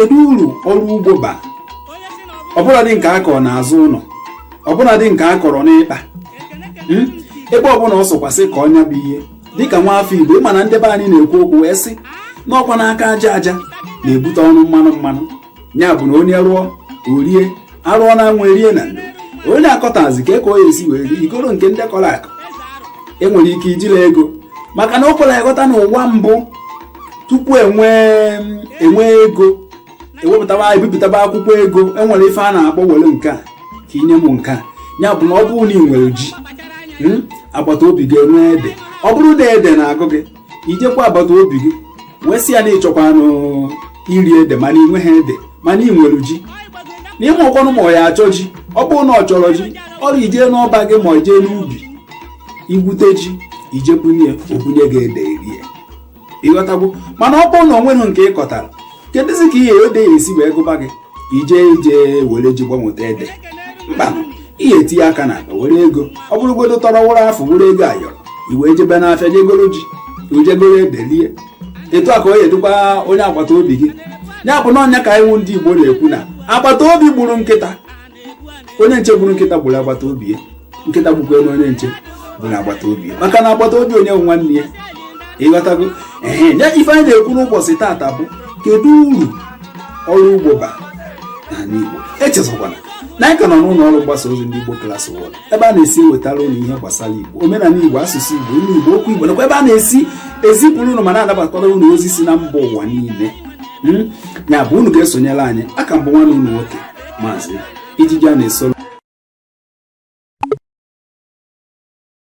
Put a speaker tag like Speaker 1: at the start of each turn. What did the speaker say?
Speaker 1: Kedu uru ọrụ ugbo bara? Ọbụladị nke a kọrọ n'azụ ụlọ, ọbụladị nke a kọrọ n'ịkpa, ebe ọbụla ọ sọkwasị ka ọnya bụ ihe dịka nwa afọ Igbo. Ịma na ndị be anyị na-ekwu okwu wee sị n'ọkwa n'aka aja aja na-ebute ọnụ mmanụ. Ya bụ na onye rụọ orie, arụọ na anwụ erie na ndo. Onye akọtazi ka eko ya esi wee rie igoro nke ndị kọrọ akụ. Enwere ike ijila ego maka na o kwere ịghọta n'ụwa mbụ tupu enwee ego ebipụtaba akwụkwọ ego, enwere ife a na-akpọ were nke a ka inye m nke a. Ya bụ na ọ bụrụ na ị nwere ji, agbata obi gị enwe ede. Ọ bụrụ na ede na-agụ gị, ijekwa agbata obi gị wee sị ya na ịchọkwa iri ede mana ị nweghị ede mana ị nwere ji, n'ime ọkwanụ ma ọ ya achọ ji. Ọ bụrụ na ọ chọrọ ji, ọ ijee n'ọba gị ma ijee n'ubi igwute ji, ijebunye obunye gị ede erie, ịghọtagbo. Mana ọ bụrụ na o nweghị nke ị kọtara, kedụzi ka ihe ede ya esi wee gụba gị ije were ji gbanweta ede? Mba, ihe etinye aka na akpa were ego. Ọ bụrụgodo tọrọ wụrụ afọ were ego ayọrọ, iwee jebe n'afịa jegoro ji, ujegoro ede lie. Etu a ka o yedukwa onye agbata obi gị. Ya bụ na ọnya ka iwu ndị Igbo na-ekwu na agbata obi gburu nkịta, onye nche gburu nkịta gburu agbata obi ya, nkịta gbukwe na onye nche gburu agbata obi ya, maka na agbata obi onye bụ nwanne ya, ịghọtago. Ya ife anyị na-ekwu n'ụbọchị taata bụ kedu uru ọrụ ugbo bara n'ala Igbo. Echezọkwana na anyị ka nọ n'ụlọ ọrụ mgbasa ozi ndị Igbo Class World, ebe a na-esi ewetara ụlọ ihe gbasara Igbo, omenala Igbo, asụsụ Igbo, ilu Igbo, okwu Igbo, nakwa ebe a na-esi ezipụrụ ụlọ ma na-anabakwara ụlọ ozi si na mba ụwa niile. Ya bụ unu ga-esonyere anyị. Aka mbụ nwanne unu nwoke Maazị Ijiji a na-esoro